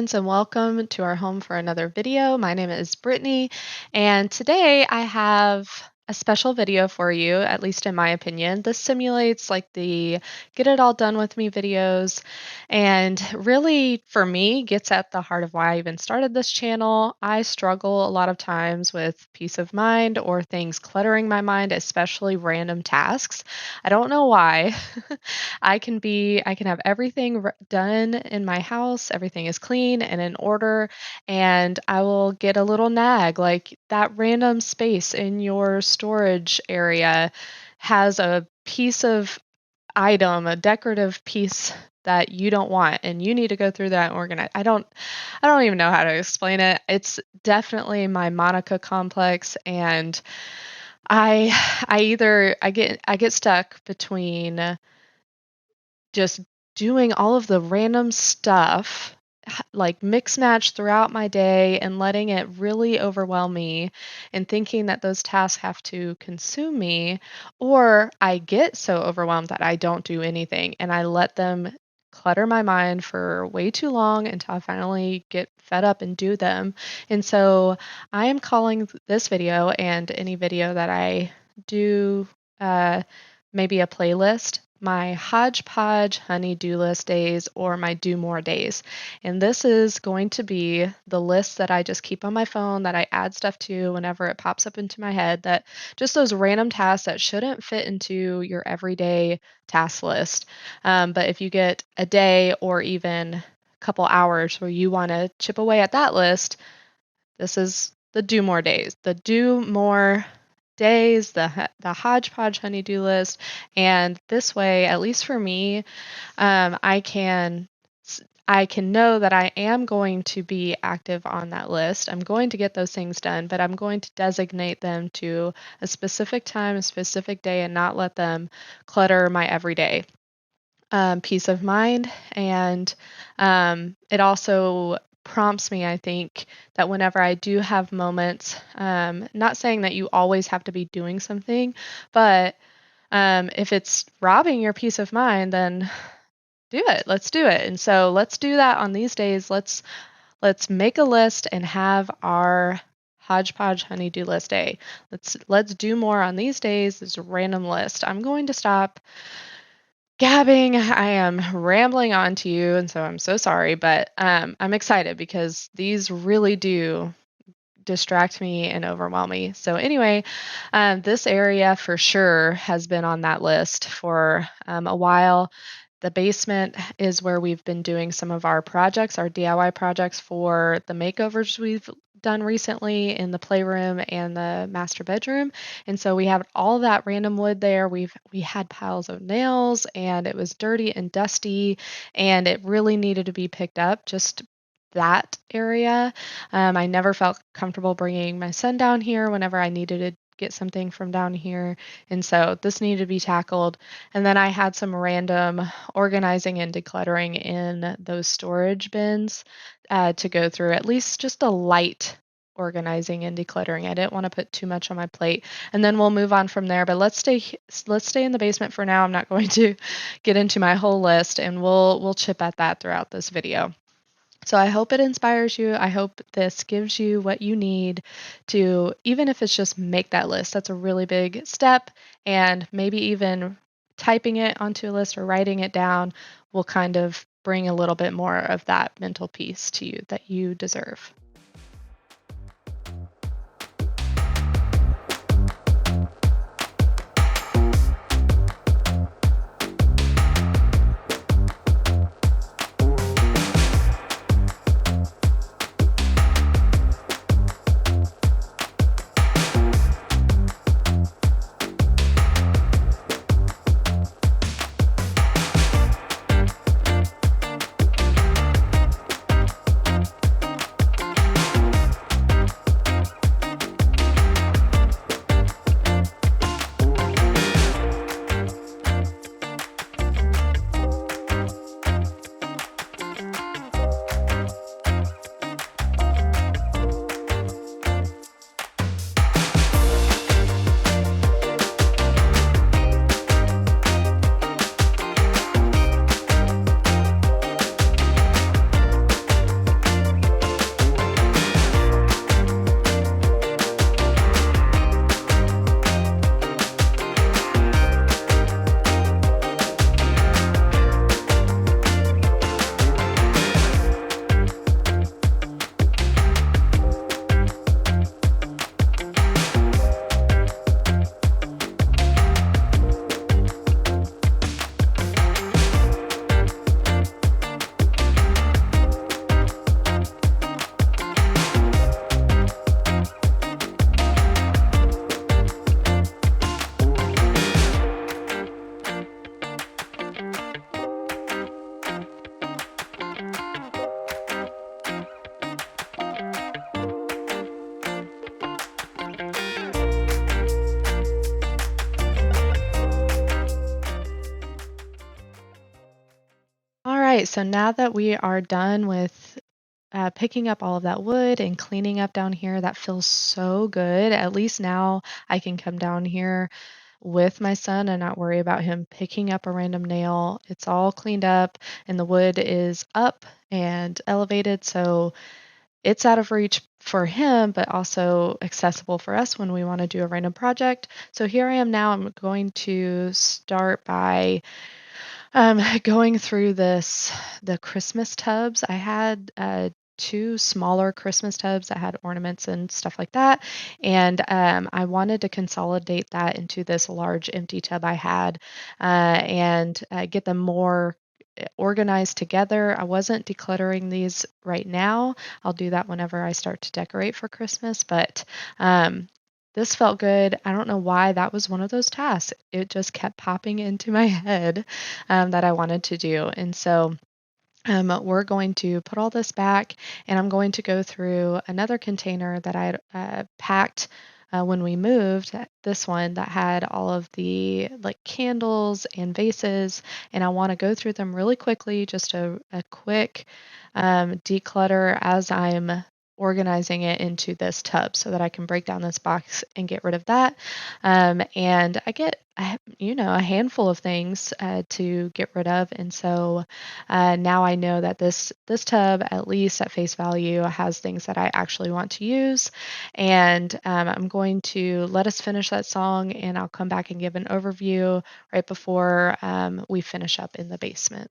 friends, and welcome to our home for another video. My name is Brittany, and today I have a special video for you, at least in my opinion. This simulates like the get it all done with me videos, and really, for me, gets at the heart of why I even started this channel. I struggle a lot of times with peace of mind or things cluttering my mind, especially random tasks. I don't know why. I can have everything done in my house, everything is clean and in order, and I will get a little nag like that random space in your storage area has a piece of item, a decorative piece that you don't want and you need to go through that and organize. I don't even know how to explain it. It's definitely my Monica complex, and I I get stuck between just doing all of the random stuff, like mix match throughout my day and letting it really overwhelm me and thinking that those tasks have to consume me, or I get so overwhelmed that I don't do anything and I let them clutter my mind for way too long until I finally get fed up and do them. And so I am calling this video and any video that I do, uh, maybe a playlist, my hodgepodge honey-do list days or my do more days. And this is going to be the list that I just keep on my phone that I add stuff to whenever it pops up into my head, that just those random tasks that shouldn't fit into your everyday task list. But if you get a day or even a couple hours where you want to chip away at that list, this is the do more days. The do more days, the hodgepodge honeydew list, and this way, at least for me, I can know that I am going to be active on that list. I'm going to get those things done, but I'm going to designate them to a specific time, a specific day, and not let them clutter my everyday. Peace of mind, and it also prompts me, I think, that whenever I do have moments, not saying that you always have to be doing something, but if it's robbing your peace of mind, then do it. Let's do it. And so let's do that on these days. Let's make a list and have our hodgepodge honeydew list day. Let's do more on these days. This random list. I'm going to stop gabbing. I am rambling on to you, and so I'm so sorry, but I'm excited because these really do distract me and overwhelm me. So anyway, this area for sure has been on that list for a while. The basement is where we've been doing some of our projects, our DIY projects for the makeovers we've done recently in the playroom and the master bedroom. And so we have all that random wood there. We had piles of nails and it was dirty and dusty and it really needed to be picked up. Just that area. I never felt comfortable bringing my son down here whenever I needed to get something from down here. And so this needed to be tackled. And then I had some random organizing and decluttering in those storage bins to go through, at least just a light organizing and decluttering. I didn't want to put too much on my plate. And then we'll move on from there. But let's stay in the basement for now. I'm not going to get into my whole list, and we'll chip at that throughout this video. So I hope it inspires you. I hope this gives you what you need to, even if it's just make that list. That's a really big step, and maybe even typing it onto a list or writing it down will kind of bring a little bit more of that mental peace to you that you deserve. Right. So now that we are done with picking up all of that wood and cleaning up down here, that feels so good. At least now I can come down here with my son and not worry about him picking up a random nail. It's all cleaned up and the wood is up and elevated. So it's out of reach for him, but also accessible for us when we want to do a random project. So here I am now. I'm going to start by going through the Christmas tubs. I had two smaller Christmas tubs that had ornaments and stuff like that, and I wanted to consolidate that into this large empty tub I had, and get them more organized together. I wasn't decluttering these right now. I'll do that whenever I start to decorate for Christmas, but this felt good. I don't know why that was one of those tasks. It just kept popping into my head that I wanted to do. And so we're going to put all this back, and I'm going to go through another container that I packed when we moved. This one that had all of the like candles and vases, and I want to go through them really quickly, just a quick declutter as I'm organizing it into this tub so that I can break down this box and get rid of that. And I get, a handful of things to get rid of. And so now I know that this tub, at least at face value, has things that I actually want to use. And I'm going to let us finish that song, and I'll come back and give an overview right before we finish up in the basement.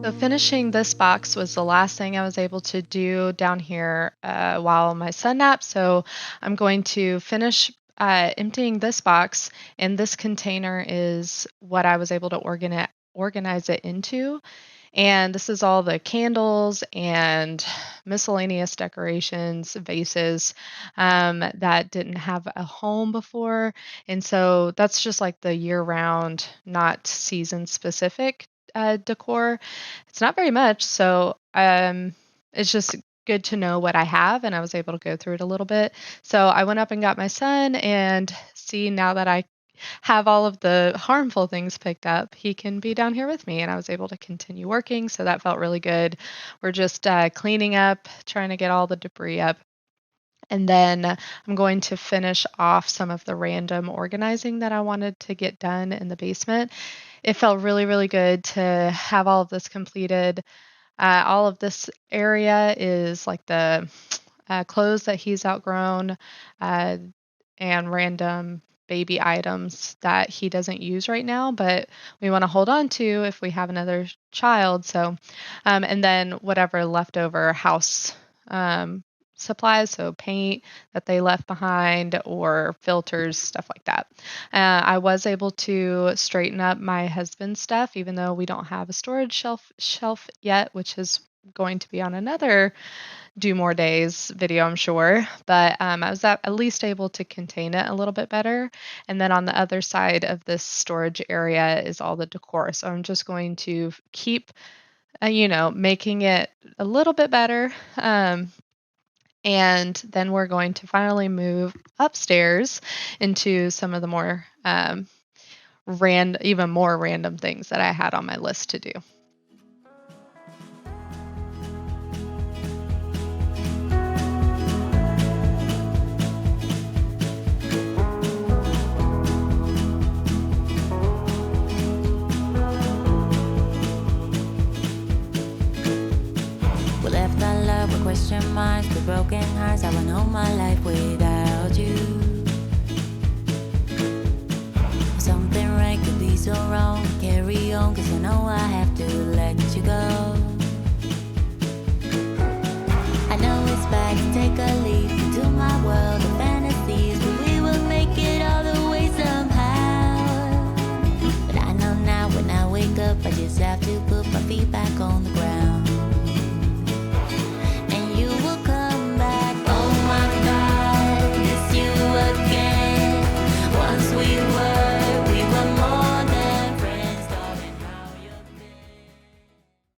So finishing this box was the last thing I was able to do down here while my son napped. So I'm going to finish emptying this box, and this container is what I was able to organize it into. And this is all the candles and miscellaneous decorations, vases that didn't have a home before. And so that's just like the year-round, not season-specific decor. It's not very much, so it's just good to know what I have, and I was able to go through it a little bit. So I went up and got my son, and see, now that I have all of the harmful things picked up, he can be down here with me, and I was able to continue working, so that felt really good. We're just cleaning up, trying to get all the debris up. And then I'm going to finish off some of the random organizing that I wanted to get done in the basement. It felt really, really good to have all of this completed. All of this area is like the clothes that he's outgrown and random baby items that he doesn't use right now, but we want to hold on to if we have another child. So, and then whatever leftover house supplies, so paint that they left behind or filters, stuff like that. I was able to straighten up my husband's stuff, even though we don't have a storage shelf yet, which is going to be on another Doomore Days video, I'm sure. But I was at least able to contain it a little bit better. And then on the other side of this storage area is all the decor. So I'm just going to keep, making it a little bit better. And then we're going to finally move upstairs into some of the more even more random things that I had on my list to do. with broken hearts. I went all my life without you. Something right could be so wrong. Carry on, cause I know I have to let you go. I know it's bad to take a leap into my world of fantasies, but we will make it all the way somehow. But I know now when I wake up, I just have to put my feet back on the ground. And you will come back. Oh my God, it's you again. Once we were more than friends, darling, how you've been.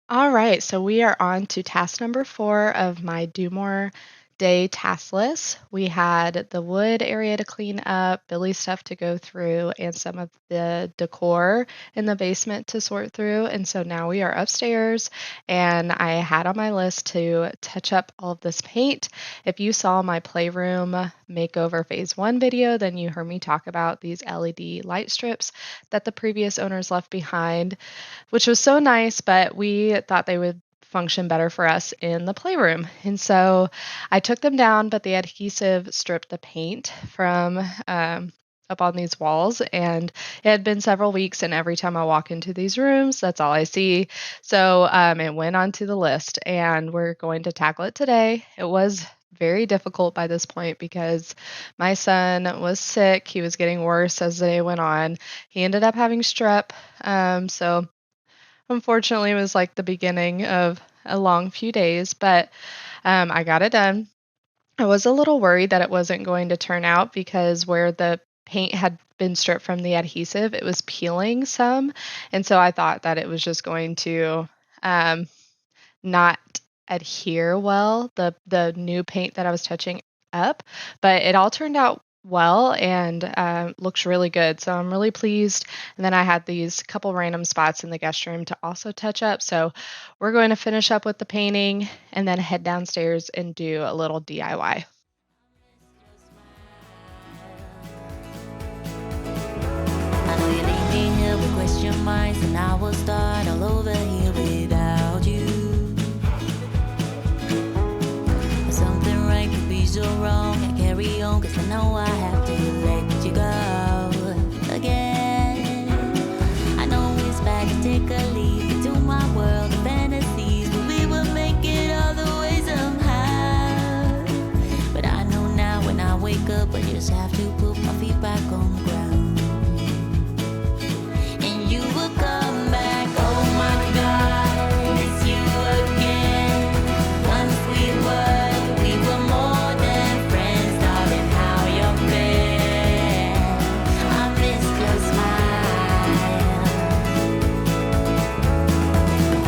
All right, so we are on to task number 4 of my Doomore day task list. We had the wood area to clean up, Billy's stuff to go through, and some of the decor in the basement to sort through. And so now we are upstairs, and I had on my list to touch up all of this paint. If you saw my playroom makeover phase 1 video, then you heard me talk about these LED light strips that the previous owners left behind, which was so nice, but we thought they would function better for us in the playroom. And so I took them down, but the adhesive stripped the paint from up on these walls. And it had been several weeks, and every time I walk into these rooms, that's all I see. So it went onto the list, and we're going to tackle it today. It was very difficult by this point because my son was sick. He was getting worse as the day went on. He ended up having strep. So unfortunately, it was like the beginning of a long few days, but I got it done. I was a little worried that it wasn't going to turn out because where the paint had been stripped from the adhesive, it was peeling some. And so I thought that it was just going to um, not adhere well, the new paint that I was touching up, but it all turned out well and looks really good. So I'm really pleased. And then I had these couple random spots in the guest room to also touch up. So we're going to finish up with the painting and then head downstairs and do a little DIY. I know you leave me here with question marks, and I will start all over here without you. Something right could be so wrong. I carry on, cause I know I have to let you go again. I know it's bad to take a leap into my world of fantasies, but we will make it all the way somehow. But I know now when I wake up, I just have to put my feet back on the ground. And you will come back. Oh my God, it's you again. Once we were more than friends, darling, how you've been. I miss your smile.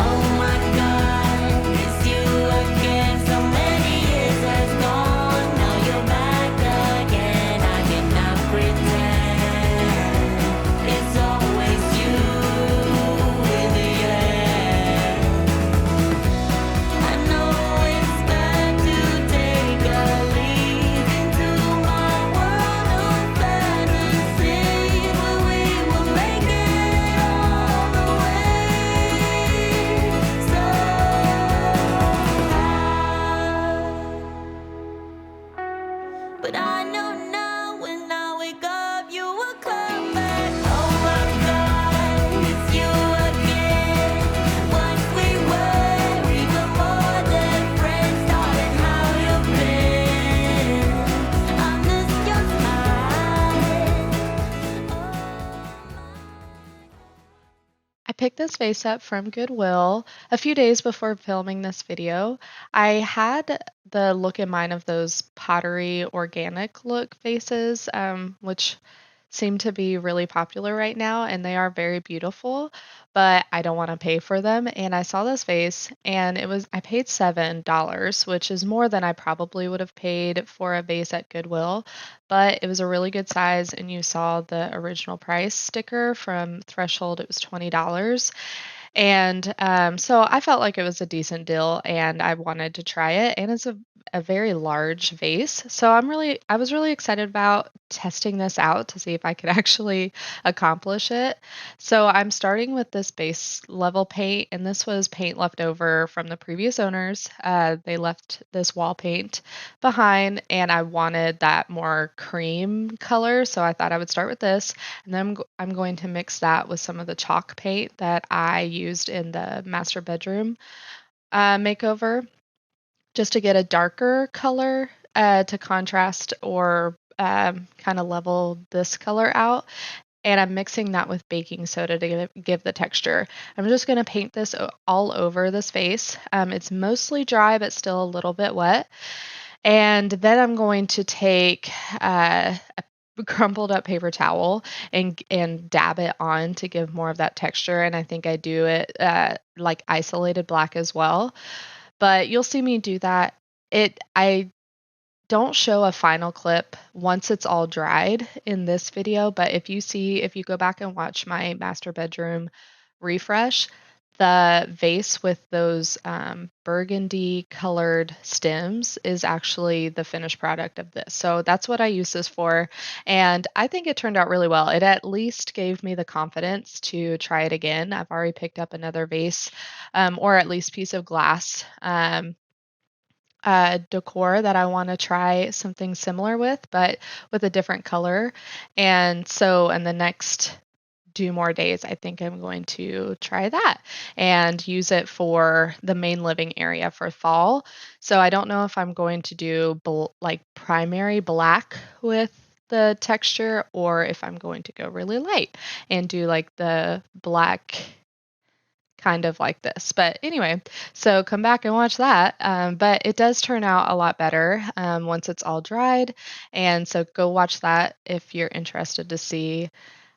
Oh my God, it's you again. So many years has gone, now you're back again. I cannot pretend it's always you in the end. I know it's bad to take a leap into my world of fantasy, but we will make it all the way somehow. But I know now when I wake up, you will come back. Oh my God, it's you again. Once we were more than friends, darling, how you've been. I miss your smile. I picked this vase up from Goodwill a few days before filming this video. I had the look in mind of those pottery organic look vases, which seem to be really popular right now, and they are very beautiful, but I don't want to pay for them. And I saw this vase, and I paid $7, which is more than I probably would have paid for a vase at Goodwill, but it was a really good size. And you saw the original price sticker from Threshold, it was $20. And, so I felt like it was a decent deal and I wanted to try it, and it's a very large vase. So I was really excited about testing this out to see if I could actually accomplish it. So I'm starting with this base level paint, and this was paint left over from the previous owners. They left this wall paint behind, and I wanted that more cream color, so I thought I would start with this, and then I'm going to mix that with some of the chalk paint that I used in the master bedroom makeover, just to get a darker color to contrast or kind of level this color out. And I'm mixing that with baking soda to give the texture. I'm just going to paint this all over this face. It's mostly dry, but still a little bit wet. And then I'm going to take a crumpled up paper towel and dab it on to give more of that texture. And I think I do it like isolated black as well. But you'll see me do that. I don't show a final clip once it's all dried in this video, but if you go back and watch my master bedroom refresh, the vase with those burgundy colored stems is actually the finished product of this. So that's what I use this for. And I think it turned out really well. It at least gave me the confidence to try it again. I've already picked up another vase or at least piece of glass decor that I want to try something similar with, but with a different color. And so in the next Doomore days, I think I'm going to try that and use it for the main living area for fall. So I don't know if I'm going to do like primary black with the texture or if I'm going to go really light and do like the black kind of like this. But anyway, so come back and watch that. But it does turn out a lot better once it's all dried. And so go watch that if you're interested to see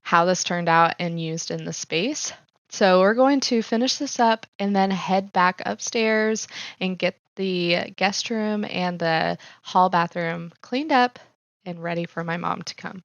how this turned out and used in the space. So we're going to finish this up and then head back upstairs and get the guest room and the hall bathroom cleaned up and ready for my mom to come.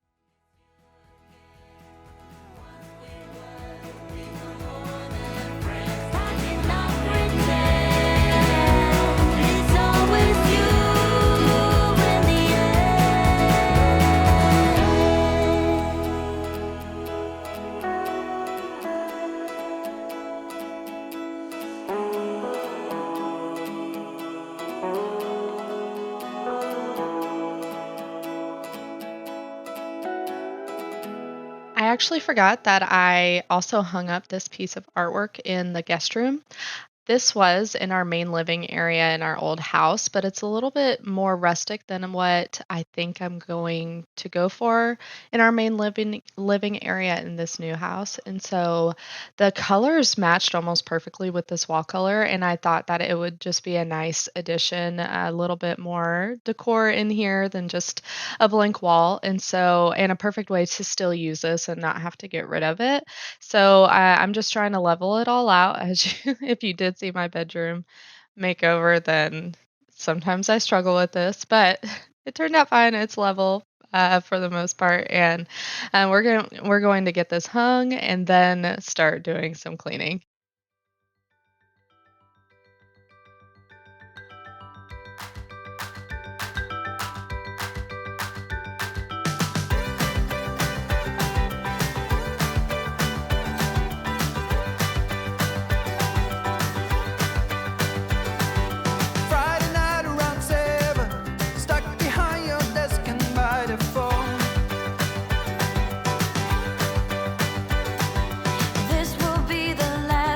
I actually forgot that I also hung up this piece of artwork in the guest room. This was in our main living area in our old house, but it's a little bit more rustic than what I think I'm going to go for in our main living area in this new house. And so the colors matched almost perfectly with this wall color, and I thought that it would just be a nice addition, a little bit more decor in here than just a blank wall. And a perfect way to still use this and not have to get rid of it. So I'm just trying to level it all out. As you, if you did see my bedroom makeover, then sometimes I struggle with this, but it turned out fine. It's level for the most part, and we're going to get this hung and then start doing some cleaning. Friday night around 7, stuck behind your desk and by the phone. This will be the last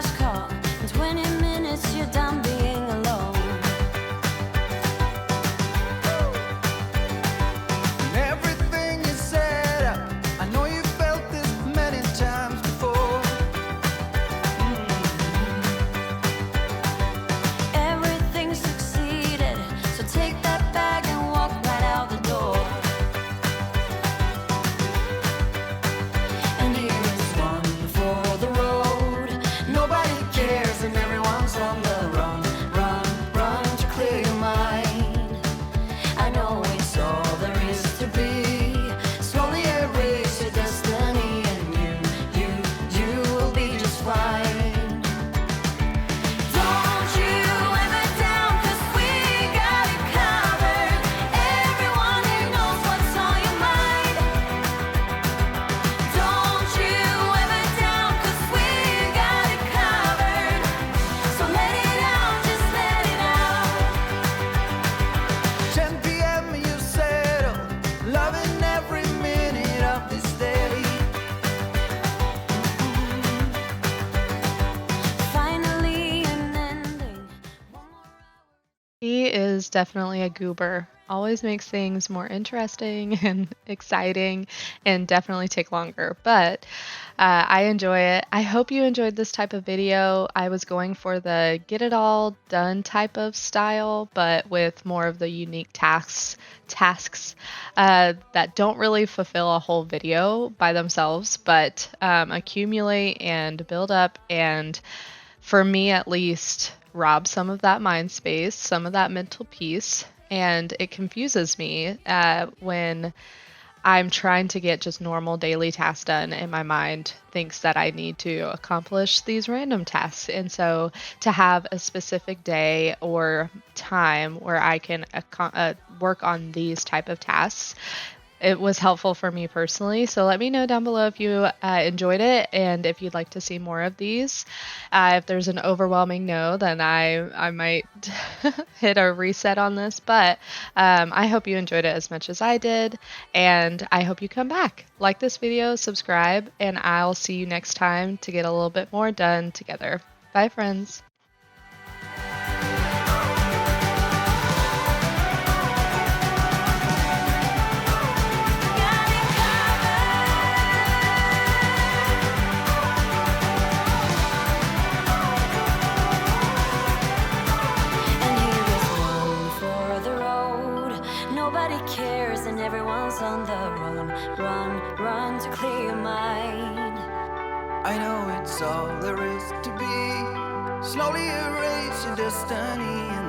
definitely a goober. Always makes things more interesting and exciting and definitely take longer. But I enjoy it. I hope you enjoyed this type of video. I was going for the get it all done type of style, but with more of the unique tasks that don't really fulfill a whole video by themselves, but accumulate and build up, and for me at least, rob some of that mind space, some of that mental peace. And it confuses me when I'm trying to get just normal daily tasks done, and my mind thinks that I need to accomplish these random tasks. And so to have a specific day or time where I can work on these type of tasks, it was helpful for me personally. So let me know down below if you enjoyed it and if you'd like to see more of these. If there's an overwhelming no, then I might hit a reset on this. But I hope you enjoyed it as much as I did, and I hope you come back. Like this video, subscribe, and I'll see you next time to get a little bit more done together. Bye, friends. And here is one for the road. Nobody cares and everyone's on the run. Run to clear your mind. I know it's all there is to be. Slowly erase your destiny